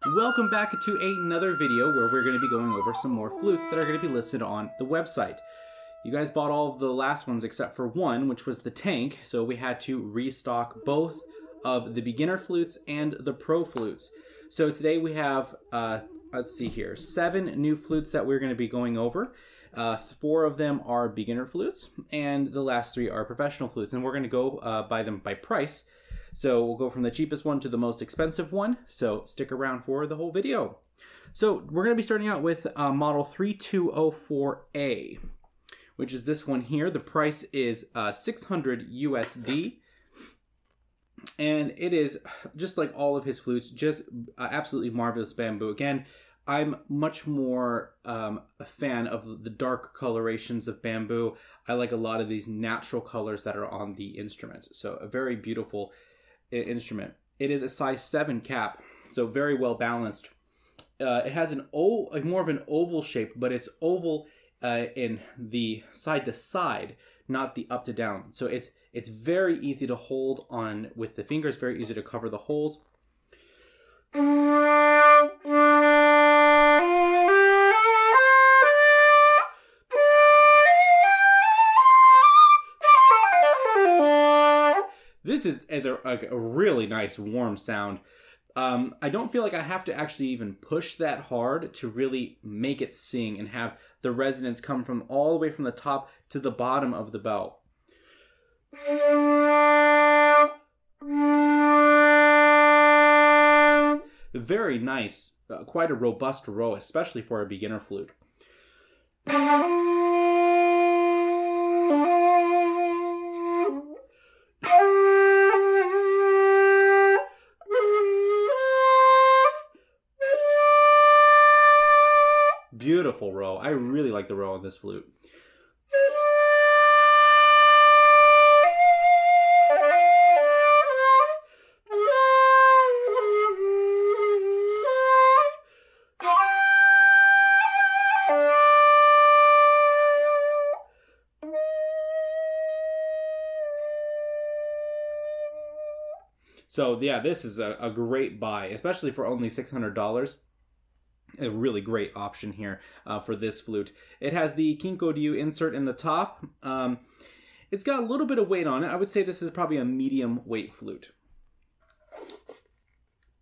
Welcome back to another video where we're going to be going over some more flutes that are going to be listed on the website. You guys bought all of the last ones except for one, which was the tank, so we had to restock both of the beginner flutes and the pro flutes. So today we have, let's see here, 7 new flutes that we're going to be going over. 4 of them are beginner flutes, and the last 3 are professional flutes, and we're going to go by them by price. So we'll go from the cheapest one to the most expensive one, so stick around for the whole video. So we're going to be starting out with model 3204A, which is this one here. The price is 600 USD, and it is just like all of his flutes, just absolutely marvelous bamboo. Again, I'm much more a fan of the dark colorations of bamboo. I like a lot of these natural colors that are on the instruments. So a very beautiful instrument. It is a size 7 cap, so very well balanced. It has more of an oval shape, but it's oval in the side to side, not the up to down. So it's very easy to hold on with the fingers, very easy to cover the holes. This is a really nice warm sound. I don't feel like I have to actually even push that hard to really make it sing and have the resonance come from all the way from the top to the bottom of the bell. Very nice, quite a robust row, especially for a beginner flute. Beautiful row. I really like the row on this flute. So yeah, this is a great buy, especially for only $600. A really great option here for this flute. It has the Kinko-ryu insert in the top. It's got a little bit of weight on it. I would say this is probably a medium weight flute.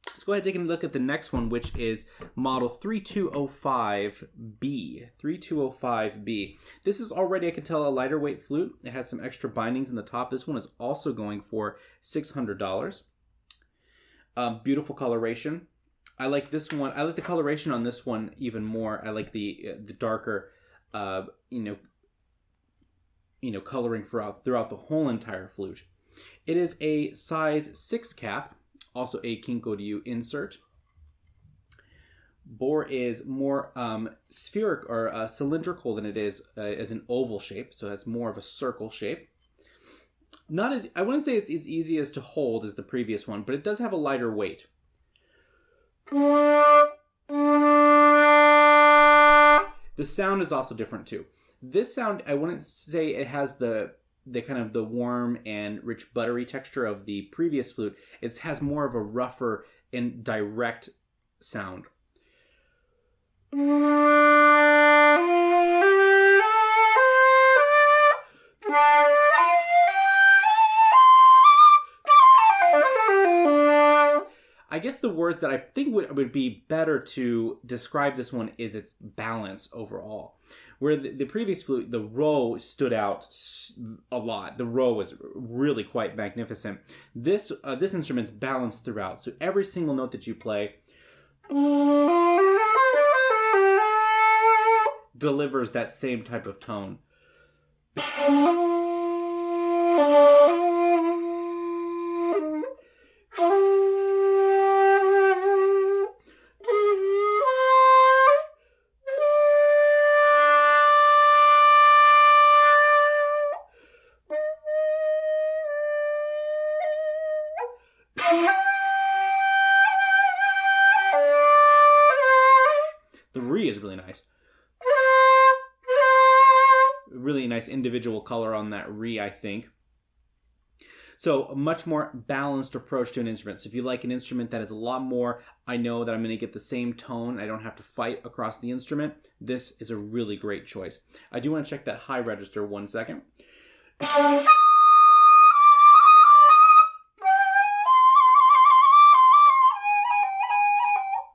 Let's go ahead and take a look at the next one, which is model 3205B. 3205B. This is already, I can tell, a lighter weight flute. It has some extra bindings in the top. This one is also going for $600. Beautiful coloration. I like this one. I like the coloration on this one even more. I like the darker, coloring throughout the whole entire flute. It is a size 6 cap, also a Kinko-ryu insert. Bore is more spheric or cylindrical than it is as an oval shape, so it has more of a circle shape. I wouldn't say it's as easy as to hold as the previous one, but it does have a lighter weight. The sound is also different too. This sound, I wouldn't say it has the kind of the warm and rich buttery texture of the previous flute. It has more of a rougher and direct sound. I guess the words that I think would be better to describe this one is its balance overall. Where the previous flute, the row stood out a lot. The row was really quite magnificent. This instrument's balanced throughout. So every single note that you play delivers that same type of tone. The re is really nice. Really nice individual color on that re, I think. So a much more balanced approach to an instrument. So if you like an instrument that is a lot more, I know that I'm going to get the same tone, I don't have to fight across the instrument, this is a really great choice. I do want to check that high register 1 second.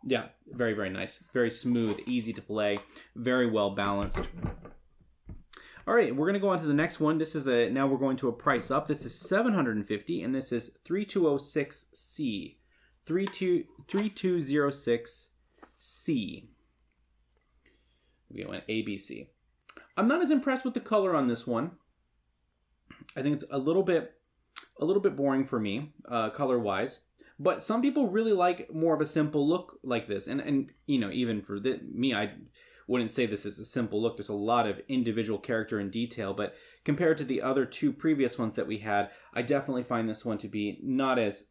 Yeah, very, very nice. Very smooth, easy to play, very well balanced. All right, we're going to go on to the next one. This is now we're going to a price up. This is $750, and this is 3206C. 3206C. We went ABC. I'm not as impressed with the color on this one. I think it's a little bit boring for me, color-wise. But some people really like more of a simple look like this. And you know, even for me, I wouldn't say this is a simple look. There's a lot of individual character and detail. But compared to the other two previous ones that we had, I definitely find this one to be not as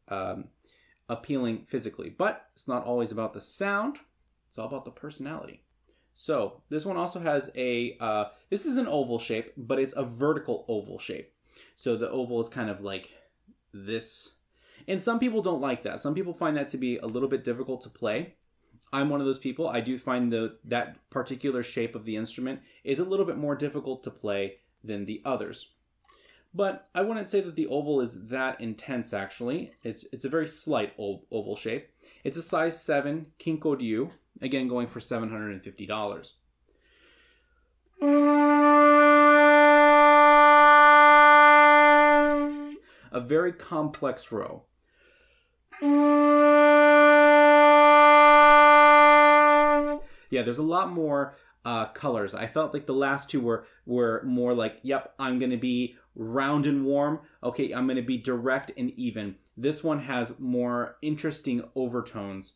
appealing physically. But it's not always about the sound. It's all about the personality. So this one also has this is an oval shape, but it's a vertical oval shape. So the oval is kind of like this. And some people don't like that. Some people find that to be a little bit difficult to play. I'm one of those people. I do find that particular shape of the instrument is a little bit more difficult to play than the others. But I wouldn't say that the oval is that intense, actually. It's a very slight oval shape. It's a size 7 Kinko-ryu, again going for $750. A very complex row. Yeah, there's a lot more colors. I felt like the last two were more like, yep, I'm going to be round and warm. Okay, I'm going to be direct and even. This one has more interesting overtones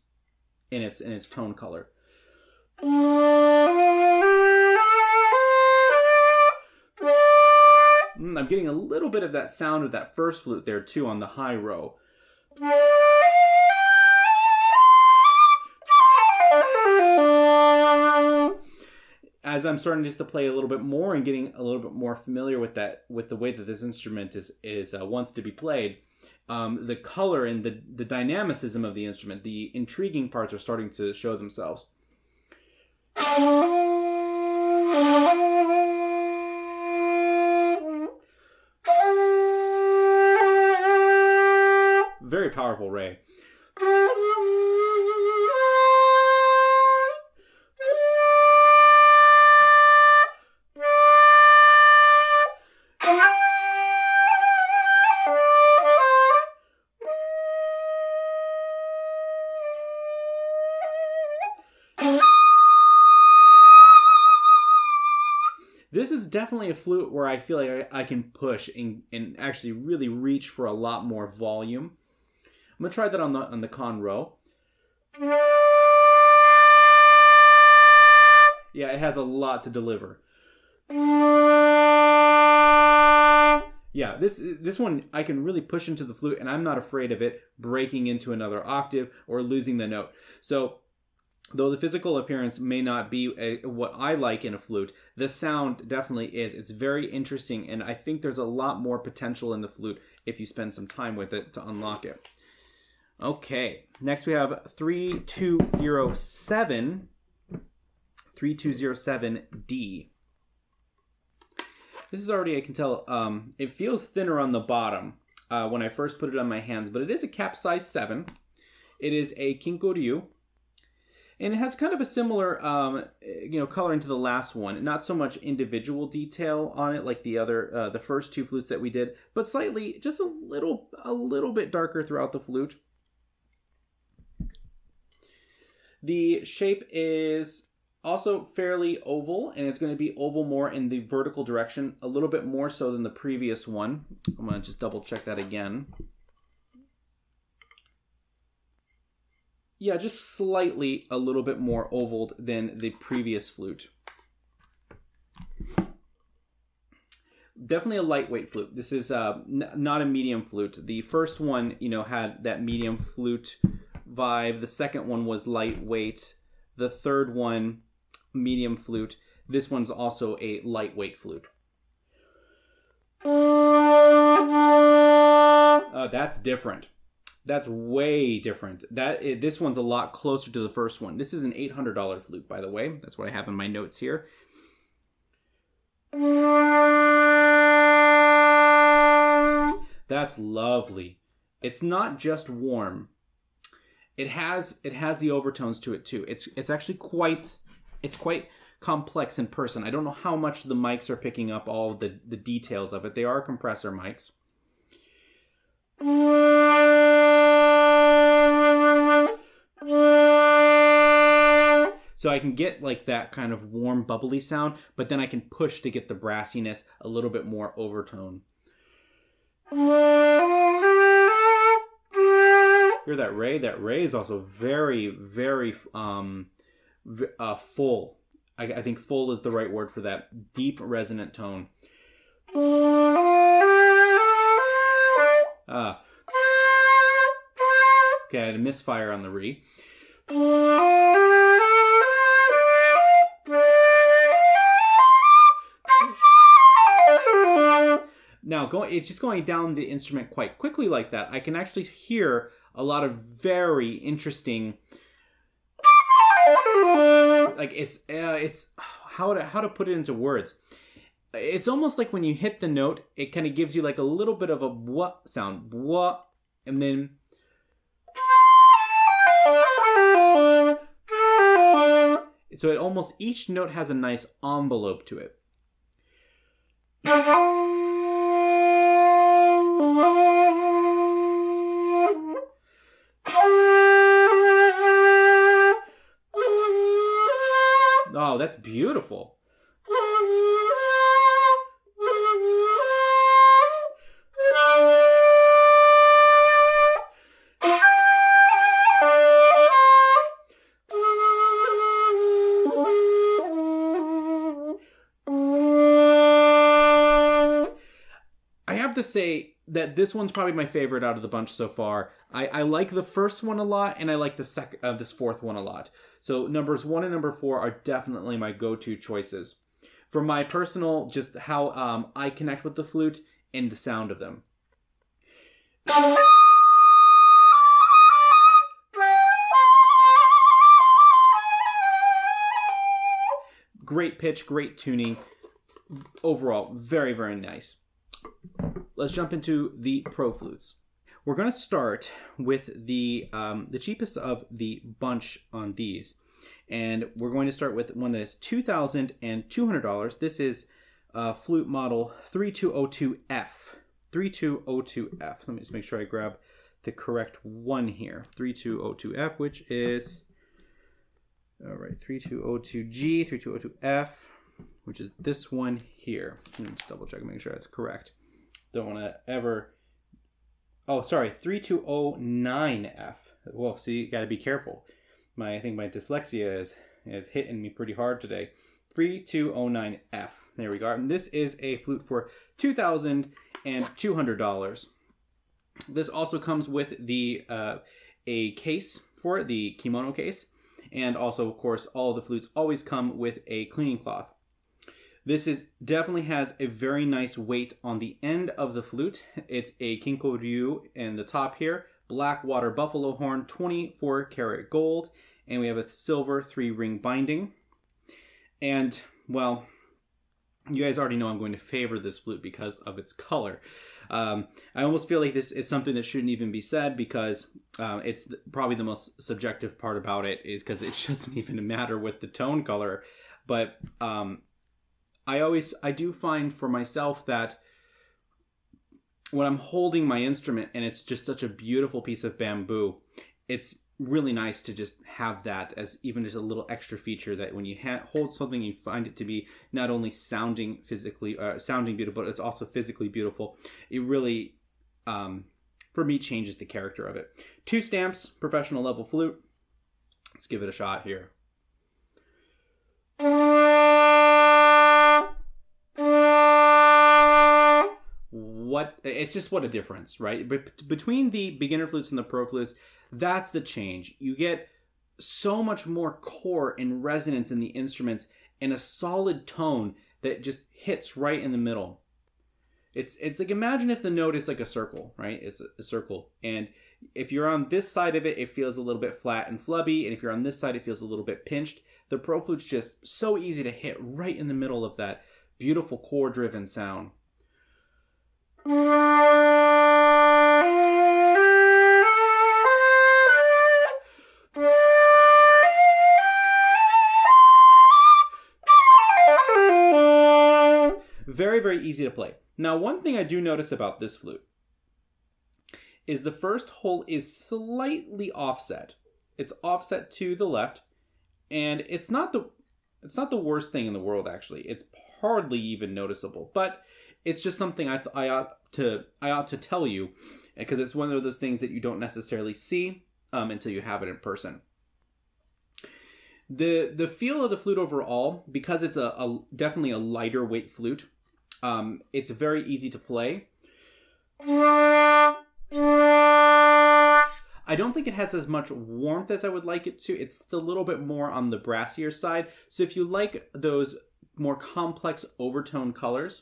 in its tone color. I'm getting a little bit of that sound of that first flute there too on the high row. As I'm starting just to play a little bit more and getting a little bit more familiar with the way that this instrument wants to be played, the color and the dynamicism of the instrument, the intriguing parts are starting to show themselves. Very powerful ray. This is definitely a flute where I feel like I can push and actually really reach for a lot more volume. I'm going to try that on the con row. Yeah, it has a lot to deliver. Yeah, this one I can really push into the flute, and I'm not afraid of it breaking into another octave or losing the note. So though the physical appearance may not be what I like in a flute, the sound definitely is. It's very interesting, and I think there's a lot more potential in the flute if you spend some time with it to unlock it. Okay, next we have 3207D. This is already, I can tell, it feels thinner on the bottom when I first put it on my hands, but it is a cap size 7. It is a Kinko-ryu. And it has kind of a similar, coloring to the last one. Not so much individual detail on it like the first two flutes that we did, but slightly, just a little bit darker throughout the flute. The shape is also fairly oval, and it's going to be oval more in the vertical direction, a little bit more so than the previous one. I'm going to just double check that again. Yeah, just slightly a little bit more ovaled than the previous flute. Definitely a lightweight flute. This is not a medium flute. The first one, had that medium flute vibe. The second one was lightweight. The third one, medium flute. This one's also a lightweight flute. That's different. That's way different. This one's a lot closer to the first one. This is an $800 flute, by the way. That's what I have in my notes here. That's lovely. It's not just warm. It has the overtones to it too. It's actually quite complex in person. I don't know how much the mics are picking up all of the details of it. They are compressor mics. So I can get like that kind of warm, bubbly sound, but then I can push to get the brassiness, a little bit more overtone. Hear that Ray? That Ray is also very, very full. I think full is the right word for that. Deep, resonant tone. Okay, I had a misfire on the Re. Now, it's just going down the instrument quite quickly like that. I can actually hear a lot of very interesting, like it's how to put it into words. It's almost like when you hit the note, it kind of gives you like a little bit of a what sound, what, and then so it almost, each note has a nice envelope to it. Oh, that's beautiful. I have to say that this one's probably my favorite out of the bunch so far. I like the first one a lot, and I like this fourth one a lot. So numbers 1 and number 4 are definitely my go-to choices for my personal, just how I connect with the flute and the sound of them. Great pitch, great tuning. Overall, very, very nice. Let's jump into the Pro flutes. We're going to start with the cheapest of the bunch on these. And we're going to start with one that is $2,200. This is flute model 3202F. 3202F. Let me just make sure I grab the correct one here. 3202F, which is, all right, 3202G, 3202F, which is this one here. Let me just double check and make sure that's correct. Don't want to ever... Oh, sorry, 3209F. Well, see, you got to be careful. I think my dyslexia is hitting me pretty hard today. 3209F. There we go. And this is a flute for $2,200. This also comes with the a case for it, the kimono case, and also, of course, all the flutes always come with a cleaning cloth. This definitely has a very nice weight on the end of the flute. It's a Kinko Ryu in the top here, black water buffalo horn, 24 karat gold, and we have a silver 3-ring binding. And, well, you guys already know I'm going to favor this flute because of its color. I almost feel like this is something that shouldn't even be said because it's probably the most subjective part about it is because it doesn't even matter with the tone color. But I do find for myself that when I'm holding my instrument and it's just such a beautiful piece of bamboo, it's really nice to just have that as even just a little extra feature that when you hold something, you find it to be not only sounding beautiful, but it's also physically beautiful. It really, for me, changes the character of it. 2 stamps, professional level flute. Let's give it a shot here. It's just what a difference, right? But between the beginner flutes and the pro flutes, that's the change. You get so much more core and resonance in the instruments and a solid tone that just hits right in the middle. It's like, imagine if the note is like a circle, right? It's a circle. And if you're on this side of it, it feels a little bit flat and flubby. And if you're on this side, it feels a little bit pinched. The Pro Flute's just so easy to hit right in the middle of that beautiful chord-driven sound. Very, very easy to play. Now, one thing I do notice about this flute is the first hole is slightly offset. It's offset to the left, and it's not the worst thing in the world, actually. It's hardly even noticeable, but it's just something I ought to tell you, because it's one of those things that you don't necessarily see until you have it in person. The feel of the flute overall, because it's definitely a lighter weight flute, it's very easy to play. I don't think it has as much warmth as I would like it to. It's a little bit more on the brassier side. So if you like those more complex overtone colors,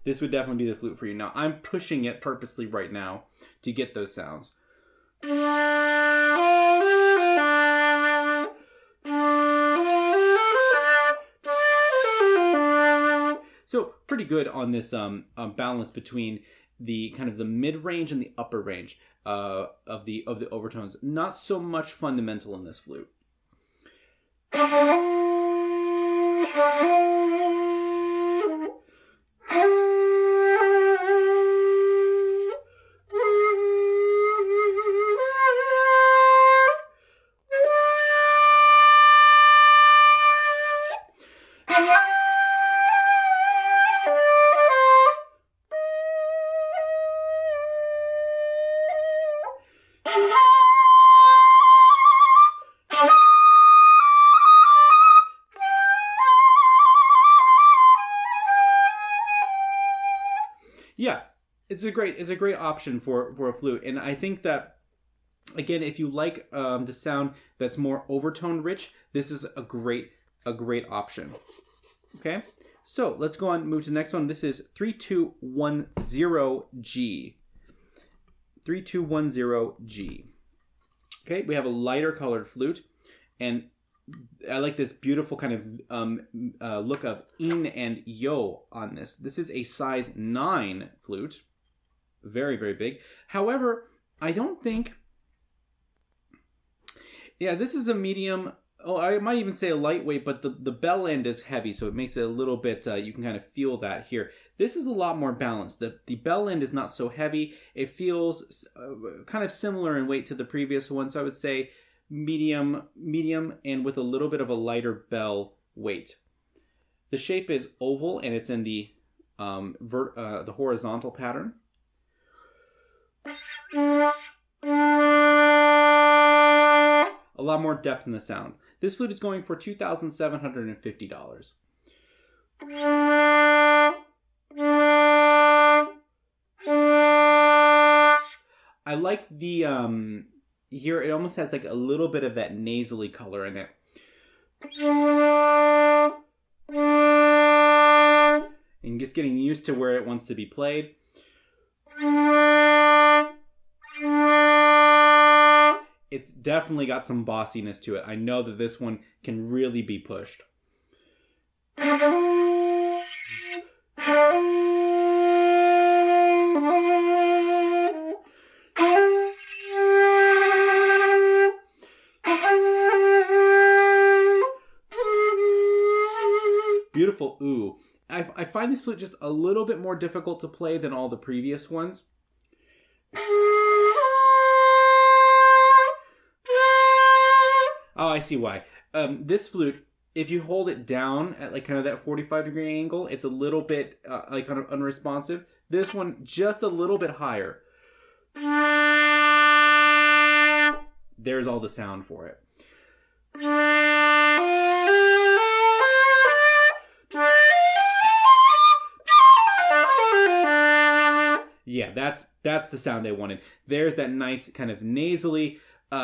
this would definitely be the flute for you. Now, I'm pushing it purposely right now to get those sounds. So pretty good on this balance between the kind of the mid-range and the upper range of the overtones. Not so much fundamental in this flute. Yeah, it's a great option for a flute, and I think that, again, if you like the sound that's more overtone rich, this is a great option. Okay, so let's go on and move to the next one. This is 3210G. 3210G. Okay, we have a lighter colored flute, and I like this beautiful kind of look of in and yo on this. This is a size 9 flute. Very, very big. However, I don't think... Yeah, this is a medium... Oh, I might even say a lightweight, but the bell end is heavy, so it makes it a little bit... you can kind of feel that here. This is a lot more balanced. The bell end is not so heavy. It feels kind of similar in weight to the previous one, so I would say medium, and with a little bit of a lighter bell weight. The shape is oval, and it's in the horizontal pattern. A lot more depth in the sound. This flute is going for $2,750. I like the here it almost has like a little bit of that nasally color in it. And just getting used to where it wants to be played. It's definitely got some bossiness to it. I know that this one can really be pushed. Beautiful ooh. I find this flute just a little bit more difficult to play than all the previous ones. Oh, I see why. This flute, if you hold it down at like kind of that 45-degree angle, it's a little bit like kind of unresponsive. This one, just a little bit higher. There's all the sound for it. Yeah, that's the sound I wanted. There's that nice kind of nasally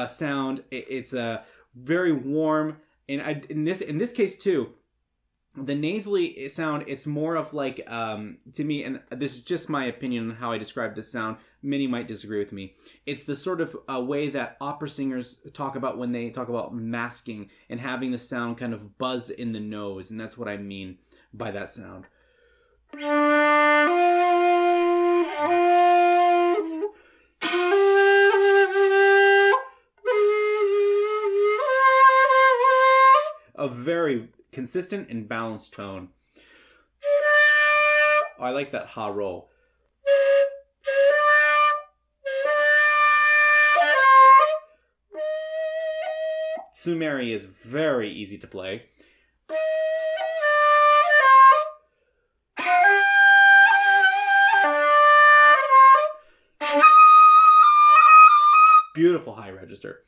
sound. It's a very warm, and in this case too, The nasally sound, it's more of like, to me, and this is just my opinion on how I describe this sound. Many might disagree with me. It's the sort of way that opera singers talk about when they talk about masking and having the sound kind of buzz in the nose. And that's what I mean by that sound. A very consistent and balanced tone. Oh, I like that ha roll. Sumeri is very easy to play. Beautiful high register.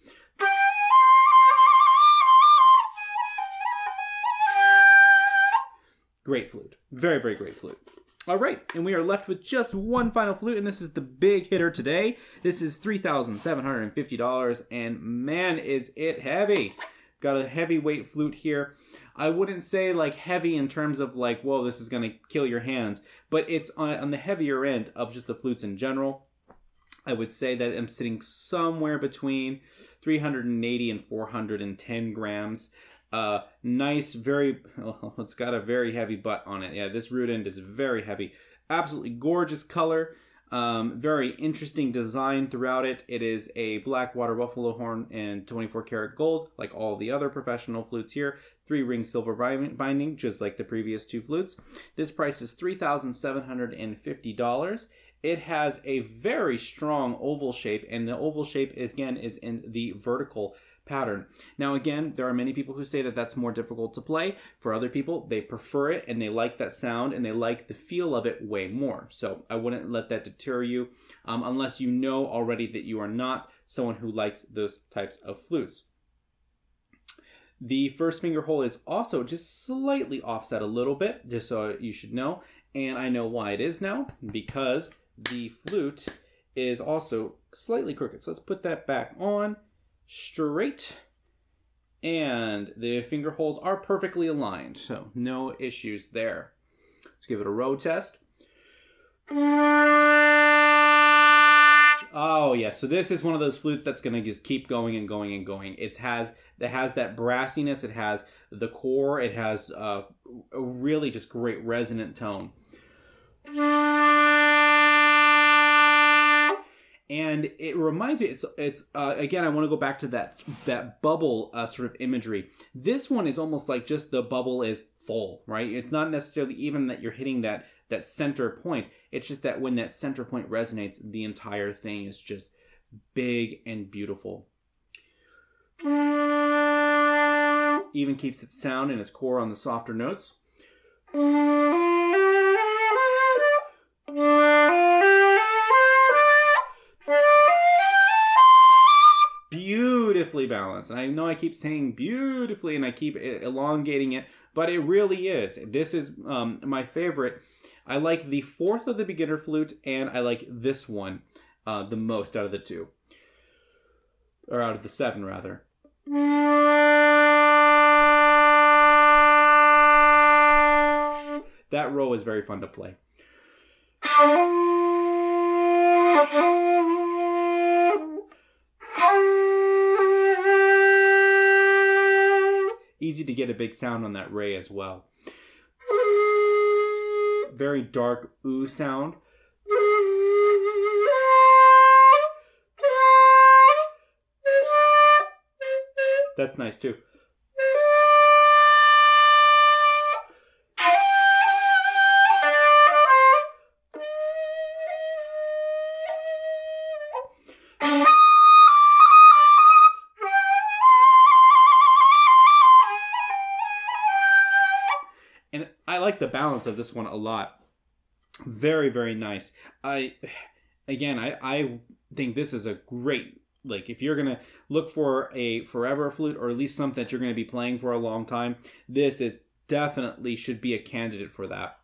Great flute. Very, very great flute. All right, and we are left with just one final flute, and this is the big hitter today. This is $3,750, and man, is it heavy. Got a heavyweight flute here. I wouldn't say like heavy in terms of like, whoa, this is going to kill your hands, but it's on the heavier end of just the flutes in general. I would say that I'm sitting somewhere between 380 and 410 grams. Nice, it's got a very heavy butt on it. Yeah, this root end is very heavy. Absolutely gorgeous color. Very interesting design throughout it. It is a black water buffalo horn and 24 karat gold, like all the other professional flutes here. 3-ring silver binding, just like the previous 2 flutes. This price is $3,750. It has a very strong oval shape, and the oval shape is in the vertical pattern. Now again, there are many people who say that that's more difficult to play. For other people, they prefer it and they like that sound and they like the feel of it way more. So I wouldn't let that deter you unless you know already that you are not someone who likes those types of flutes. The first finger hole is also just slightly offset a little bit, just so you should know. And I know why it is now, because the flute is also slightly crooked. So let's put that back on straight, and the finger holes are perfectly aligned, so no issues there. Let's give it a row test. Oh yeah, so this is one of those flutes that's going to just keep going and going and going. It has that brassiness, it has the core, it has a really just great resonant tone. And it reminds me, it's again, I want to go back to that bubble sort of imagery. This one is almost like just the bubble is full, right? It's not necessarily even that you're hitting that center point. It's just that when that center point resonates, the entire thing is just big and beautiful. Even keeps its sound and its core on the softer notes. Beautifully balanced. And I know I keep saying beautifully and I keep elongating it, but it really is. This is my favorite. I like the 4th of the beginner flute, and I like this one the most out of the 2. Or out of the 7, rather. That row is very fun to play. Easy to get a big sound on that ray as well. Very dark ooh sound. That's nice too. And I like the balance of this one a lot. Very, very nice. I think this is a great, like, if you're going to look for a forever flute, or at least something that you're going to be playing for a long time, this is definitely should be a candidate for that.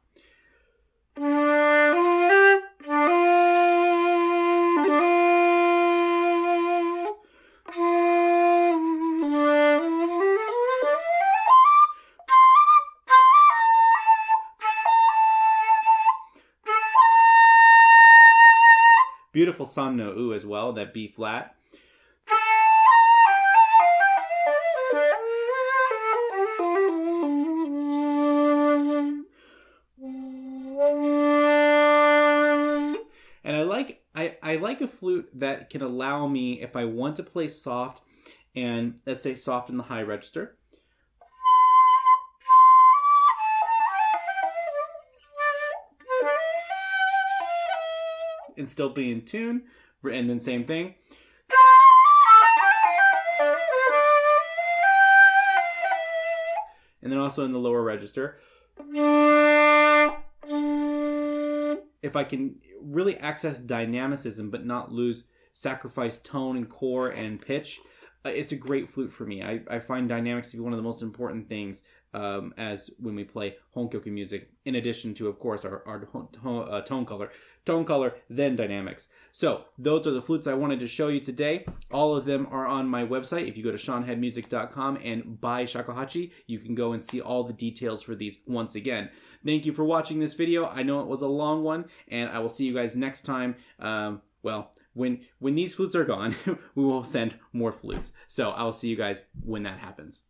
beautiful samno u as well, that B flat. And I like a flute that can allow me, if I want to play soft, and let's say soft in the high register, and still be in tune, and then same thing. And then also in the lower register. If I can really access dynamicism but not sacrifice tone and core and pitch, it's a great flute for me. I find dynamics to be one of the most important things as when we play honkyoku music, in addition to, of course, our tone color, then dynamics. So those are the flutes I wanted to show you today. All of them are on my website. If you go to seanheadmusic.com and buy Shakuhachi, you can go and see all the details for these once again. Thank you for watching this video. I know it was a long one, and I will see you guys next time. When these flutes are gone, we will send more flutes. So I'll see you guys when that happens.